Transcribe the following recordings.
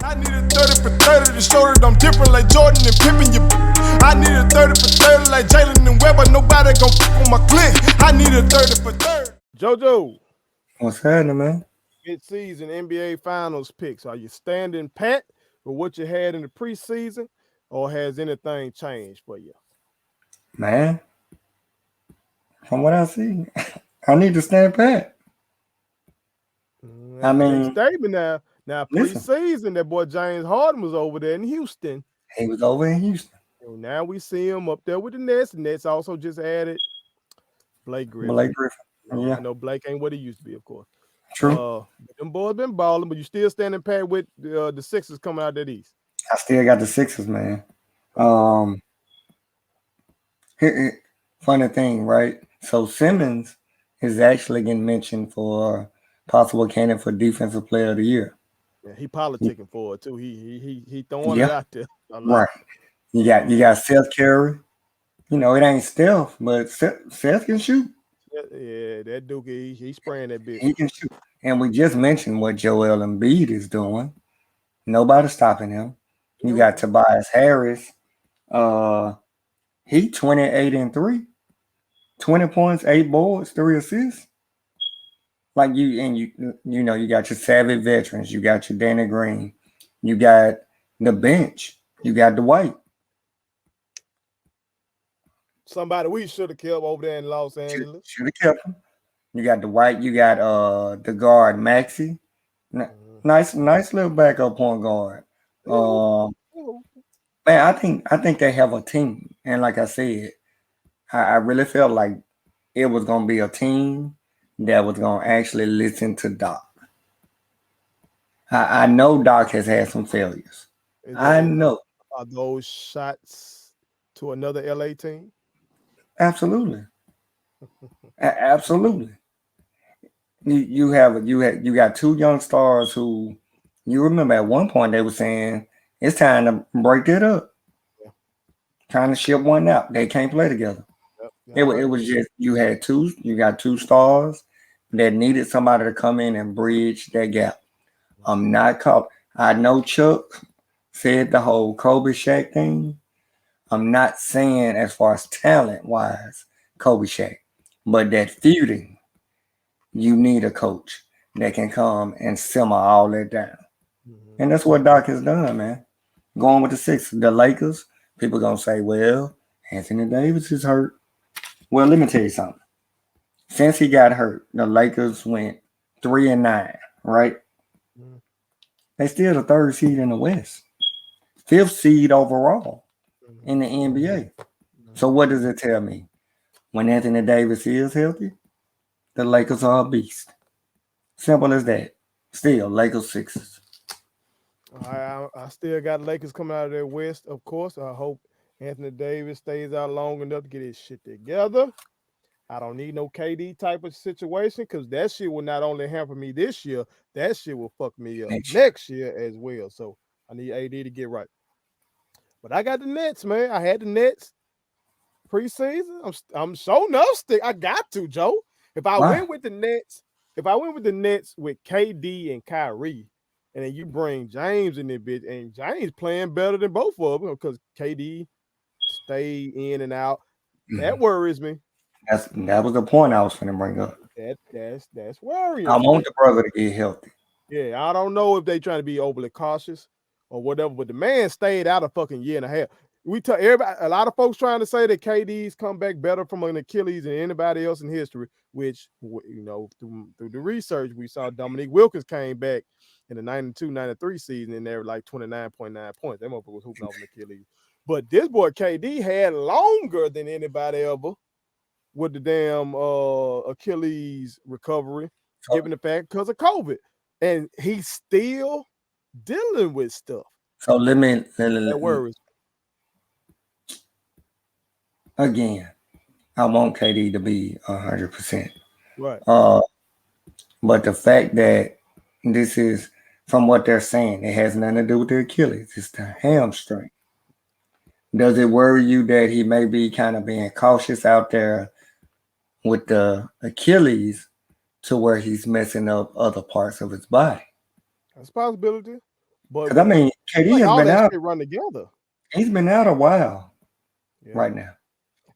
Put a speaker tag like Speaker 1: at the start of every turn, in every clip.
Speaker 1: I need a 30 for 30 to show that I'm different like Jordan and Pippen. I need a 30 for 30 like Jalen and Webber. Nobody gon' fuck on my click. I need a 30 for 30.
Speaker 2: JoJo.
Speaker 3: What's happening, man?
Speaker 2: Mid-season NBA Finals picks. Are you standing pat with what you had in the preseason, or has anything changed for you?
Speaker 3: Man, from what I see, I need to stand pat. I mean,
Speaker 2: statement now. Now preseason, that boy James Harden was over there in Houston.
Speaker 3: He was over in Houston.
Speaker 2: And now we see him up there with the Nets. The Nets also just added Blake Griffin.
Speaker 3: Yeah.
Speaker 2: I know Blake ain't what he used to be, of course.
Speaker 3: True.
Speaker 2: Them boys been balling, but you still standing pat with the Sixers coming out that East.
Speaker 3: I still got the Sixers, man. Funny thing, right? So Simmons is actually getting mentioned for possible candidate for Defensive Player of the Year.
Speaker 2: Yeah, he politicking for it too. He throwing it out there.
Speaker 3: Right. You got Seth Curry. You know, it ain't Steph, but Seth can shoot.
Speaker 2: Yeah, that dude, he's spraying that bitch.
Speaker 3: He can shoot. And we just mentioned what Joel Embiid is doing. Nobody's stopping him. You got Tobias Harris. He 28-3. 20 points, 8 boards, 3 assists. Like you know, you got your savage veterans. You got your Danny Green. You got the bench. You got Dwight.
Speaker 2: Somebody we should have kept over there in Los Angeles.
Speaker 3: Should have kept him. You got Dwight. You got the guard Maxey. Nice little backup point guard. Man, I think they have a team. And like I said, I really felt like it was gonna be a team that was gonna actually listen to Doc. I know Doc has had some failures. I know.
Speaker 2: Are those shots to another LA team?
Speaker 3: Absolutely. Absolutely. You got 2 young stars who you remember at one point they were saying it's time to break it up. Yeah. Trying to ship one out. They can't play together. It was just you got 2 stars that needed somebody to come in and bridge that gap. I'm not caught. I know Chuck said the whole Kobe Shaq thing. I'm not saying as far as talent wise, Kobe Shaq, but that feuding, you need a coach that can come and simmer all that down. And that's what Doc has done, man. Going with the Sixers, the Lakers, people gonna say, well, Anthony Davis is hurt. Well, let me tell you something. Since he got hurt, the Lakers went 3-9, right? They still the 3rd seed in the West, 5th seed overall in the NBA. So what does it tell me? When Anthony Davis is healthy, the Lakers are a beast. Simple as that. Still, Lakers Sixers.
Speaker 2: I still got Lakers coming out of their West, of course. I hope Anthony Davis stays out long enough to get his shit together. I don't need no KD type of situation because that shit will not only hamper me this year, that shit will fuck me up next year as well. So I need AD to get right. But I got the Nets, man. I had the Nets preseason. I'm so stick. I got to, Joe. If I went with the Nets with KD and Kyrie, and then you bring James in there, bitch, and James playing better than both of them because KD stay in and out. That worries me.
Speaker 3: That was the point I was going to bring up.
Speaker 2: That's worrying.
Speaker 3: I want the brother to get healthy.
Speaker 2: Yeah, I don't know if they trying to be overly cautious or whatever, but the man stayed out a fucking year and a half. We tell everybody, a lot of folks trying to say that KD's come back better from an Achilles than anybody else in history, which, you know, through the research, we saw Dominique Wilkins came back in the 92-93 season and they were like 29.9 points. That motherfucker was hooping off an Achilles. But this boy KD had longer than anybody ever with the damn Achilles recovery, given the fact because of COVID. And he's still dealing with stuff.
Speaker 3: So let me
Speaker 2: that worries.
Speaker 3: Again, I want KD to be 100%.
Speaker 2: Right.
Speaker 3: But the fact that this is, from what they're saying, it has nothing to do with the Achilles. It's the hamstring. Does it worry you that he may be kind of being cautious out there with the Achilles to where he's messing up other parts of his body?
Speaker 2: That's a possibility. But
Speaker 3: Because I mean, KD
Speaker 2: like
Speaker 3: has
Speaker 2: all
Speaker 3: been
Speaker 2: that
Speaker 3: out.
Speaker 2: shit run together.
Speaker 3: He's been out a while
Speaker 2: Yeah.
Speaker 3: right now.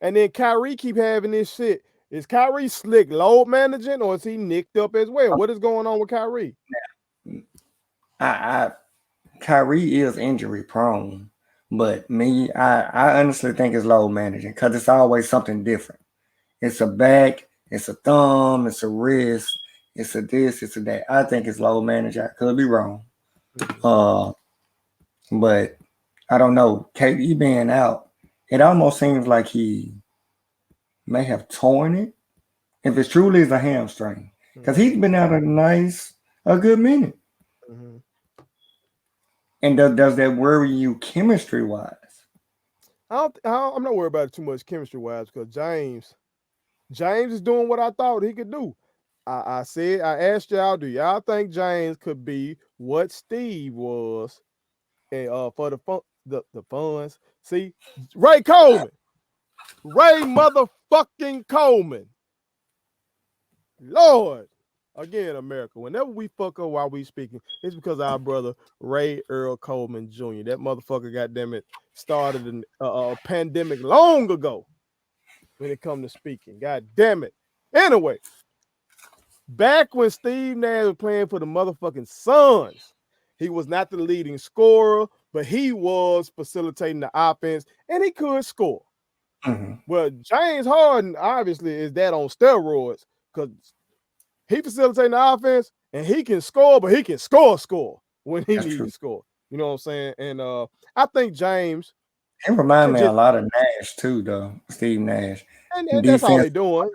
Speaker 2: And then Kyrie keep having this shit. Is Kyrie slick load managing or is he nicked up as well? What is going on with Kyrie?
Speaker 3: Kyrie is injury prone, but I honestly think it's load managing because it's always something different. It's a back, it's a thumb, it's a wrist, it's a this, it's a that. I think it's load managing. I could be wrong. But I don't know. KD being out, it almost seems like he may have torn it. If it truly is a hamstring, because he's been out a good minute.
Speaker 2: Mm-hmm.
Speaker 3: And does that worry you chemistry wise?
Speaker 2: I'm not worried about it too much chemistry wise because James is doing what I thought he could do. I asked y'all, do y'all think James could be what Steve was and for the funds? See, Ray motherfucking Coleman. Lord, again, America, whenever we fuck up while we speaking, it's because our brother Ray Earl Coleman Jr. That motherfucker, goddamn it, started a pandemic long ago when it come to speaking. God damn it. Anyway, back when Steve Nash was playing for the motherfucking Suns, he was not the leading scorer, but he was facilitating the offense, and he could score.
Speaker 3: Mm-hmm.
Speaker 2: Well, James Harden obviously is that on steroids because he facilitating the offense and he can score, but he can score when he needs to score. You know what I'm saying? And I think James.
Speaker 3: He remind me a lot of Nash too, though. Steve Nash.
Speaker 2: And that's all they doing.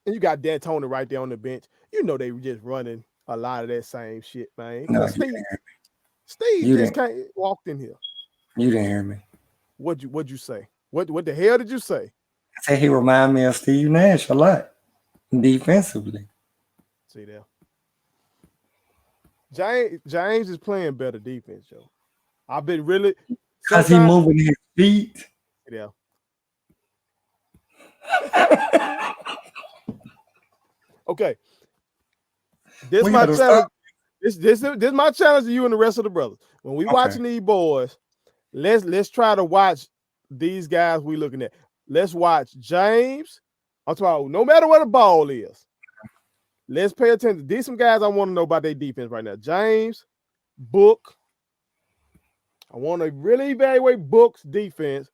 Speaker 2: And you got D'Antoni right there on the bench. You know they were just running a lot of that same shit, man.
Speaker 3: No,
Speaker 2: Steve just can't walked in here.
Speaker 3: You didn't hear me.
Speaker 2: What'd you say? What the hell did you say?
Speaker 3: I said he remind me of Steve Nash a lot defensively.
Speaker 2: See there. James is playing better defense, Joe. I've been really
Speaker 3: because he moving his feet.
Speaker 2: Yeah. Okay. This my challenge. This my challenge to you and the rest of the brothers. When we watching these boys, let's try to watch these guys we looking at. Let's watch James. I'm talking about no matter where the ball is. Let's pay attention. These some guys I want to know about their defense right now. James, Book. I want to really evaluate Book's defense.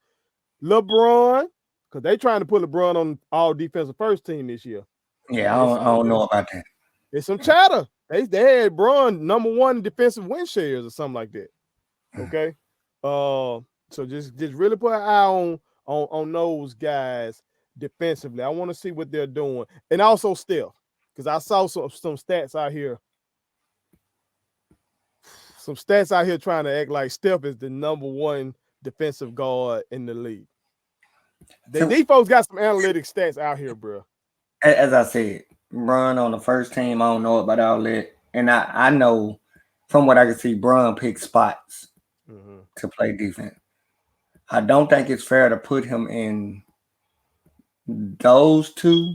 Speaker 2: LeBron, because they trying to put LeBron on all defensive first team this year.
Speaker 3: Yeah, I don't know about that.
Speaker 2: There's some chatter. They had Bron #1 defensive win shares or something like that. Okay. So just really put an eye on those guys defensively. I want to see what they're doing. And also Steph, because I saw some stats out here. Some stats out here trying to act like Steph is the #1 defensive guard in the league. These folks got some analytic stats out here, bro.
Speaker 3: As I said, Bron on the first team, I don't know about all that. And I know from what I can see, Bron picks spots to play defense. I don't think it's fair to put him in those two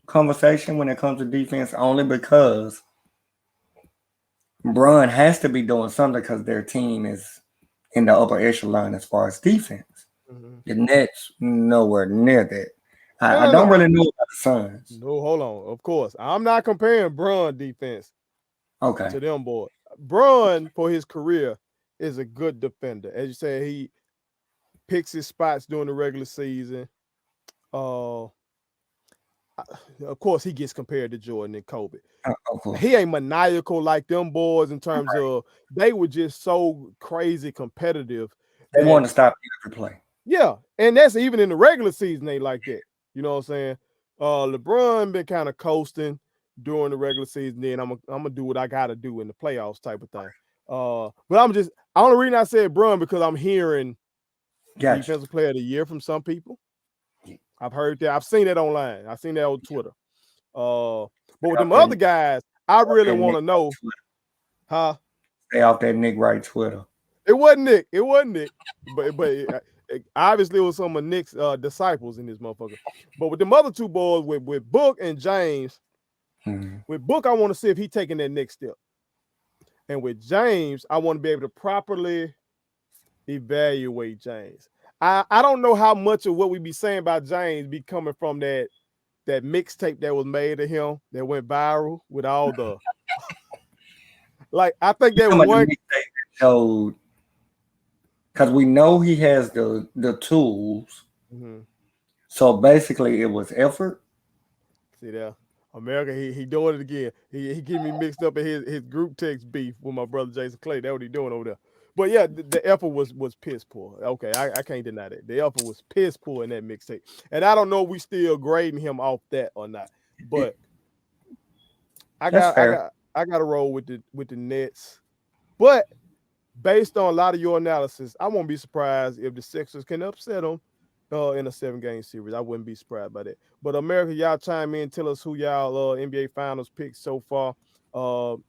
Speaker 3: conversation when it comes to defense, only because Bron has to be doing something because their team is in the upper echelon as far as defense. The Nets nowhere near that. I don't really know about the Suns.
Speaker 2: No, hold on. Of course, I'm not comparing Bron defense to them boys. Bron, for his career, is a good defender. As you said, he picks his spots during the regular season. Of course, he gets compared to Jordan and Kobe. He ain't maniacal like them boys in terms of they were just so crazy competitive.
Speaker 3: They want to stop every play.
Speaker 2: Yeah, and that's even in the regular season, they like that. You know what I'm saying? LeBron been kind of coasting during the regular season. Then I'm gonna do what I gotta do in the playoffs type of thing. But the only reason I said Bron because I'm hearing defensive player of the year from some people. I've heard that. I've seen that online. I've seen that on Twitter. But with them other guys, I really want to know.
Speaker 3: Stay off that Nick Wright Twitter.
Speaker 2: It wasn't Nick. But obviously it was some of Nick's disciples in this motherfucker. But with them other two boys, with Book and James, with Book, I want to see if he's taking that next step. And with James, I want to be able to properly evaluate James. I don't know how much of what we be saying about James be coming from that mixtape that was made of him that went viral with all the like. I think that one
Speaker 3: showed because we know he has the tools.
Speaker 2: Mm-hmm.
Speaker 3: So basically, it was effort.
Speaker 2: See there, America. He doing it again. He getting me mixed up in his group text beef with my brother Jason Clay. That's what he doing over there. But yeah, the effort was piss poor. Okay, I can't deny that. The effort was piss poor in that mixtape. And I don't know if we still grading him off that or not. But I got to roll with the Nets. But based on a lot of your analysis, I won't be surprised if the Sixers can upset them in a 7-game series. I wouldn't be surprised by that. But America, y'all chime in, tell us who y'all NBA Finals picked so far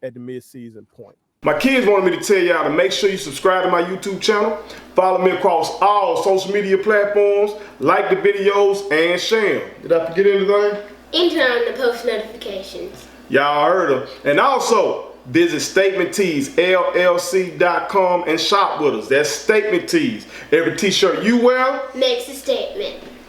Speaker 2: at the midseason point.
Speaker 1: My kids wanted me to tell y'all to make sure you subscribe to my YouTube channel, follow me across all social media platforms, like the videos, and share them. Did I forget anything?
Speaker 4: And turn on the post notifications.
Speaker 1: Y'all heard them. And also, visit StatementTeesLLC.com and shop with us. That's Statement Tees. Every t-shirt you wear
Speaker 4: makes a statement.